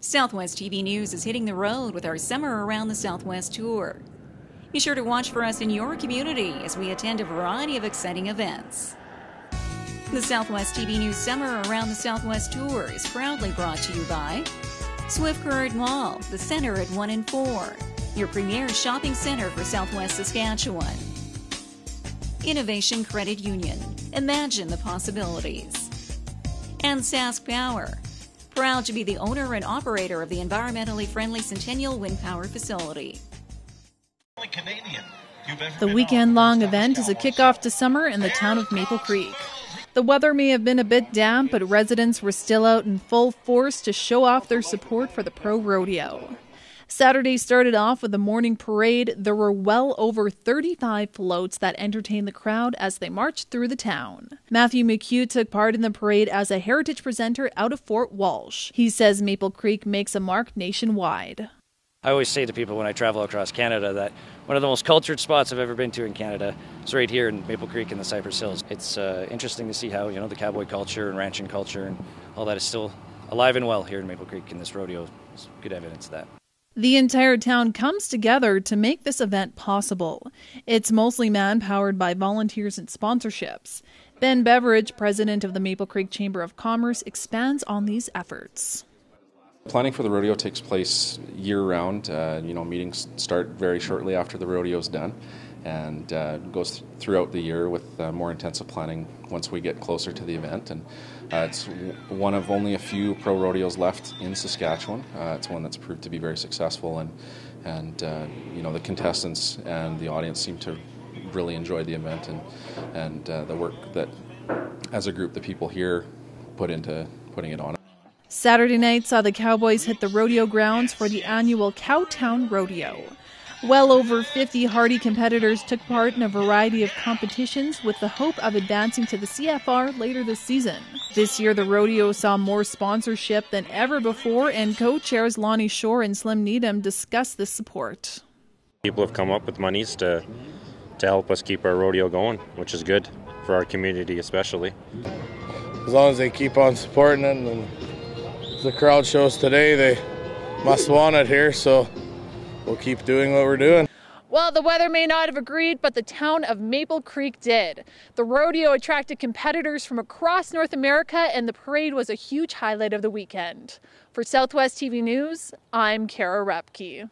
Southwest TV News is hitting the road with our Summer Around the Southwest tour. Be sure to watch for us in your community as we attend a variety of exciting events. The Southwest TV News Summer Around the Southwest tour is proudly brought to you by Swift Current Mall, the center at 1 and 4, your premier shopping center for Southwest Saskatchewan. Innovation Credit Union, imagine the possibilities. And Sask Power, proud to be the owner and operator of the environmentally friendly Centennial Wind Power Facility. The weekend-long event is a kickoff to summer in the town of Maple Creek. The weather may have been a bit damp, but residents were still out in full force to show off their support for the pro rodeo. Saturday started off with a morning parade. There were well over 35 floats that entertained the crowd as they marched through the town. Matthew McHugh took part in the parade as a heritage presenter out of Fort Walsh. He says Maple Creek makes a mark nationwide. I always say to people when I travel across Canada that one of the most cultured spots I've ever been to in Canada is right here in Maple Creek in the Cypress Hills. It's interesting to see how, the cowboy culture and ranching culture and all that is still alive and well here in Maple Creek, and this rodeo is good evidence of that. The entire town comes together to make this event possible. It's mostly man-powered by volunteers and sponsorships. Ben Beveridge, president of the Maple Creek Chamber of Commerce, expands on these efforts. Planning for the rodeo takes place year-round. Meetings start very shortly after the rodeo is done and goes throughout the year with more intensive planning once we get closer to the event. And it's one of only a few pro rodeos left in Saskatchewan. It's one that's proved to be very successful, and the contestants and the audience seem to really enjoy the event and the work that, as a group, the people here put into putting it on. Saturday night saw the Cowboys hit the rodeo grounds for the annual Cowtown Rodeo. Well over 50 hardy competitors took part in a variety of competitions with the hope of advancing to the CFR later this season. This year, the rodeo saw more sponsorship than ever before, and co-chairs Lonnie Shore and Slim Needham discussed this support. People have come up with monies to help us keep our rodeo going, which is good for our community especially. As long as they keep on supporting it, and the crowd shows today, they must want it here, so we'll keep doing what we're doing. Well, the weather may not have agreed, but the town of Maple Creek did. The rodeo attracted competitors from across North America, and the parade was a huge highlight of the weekend. For Southwest TV News, I'm Kara Repke.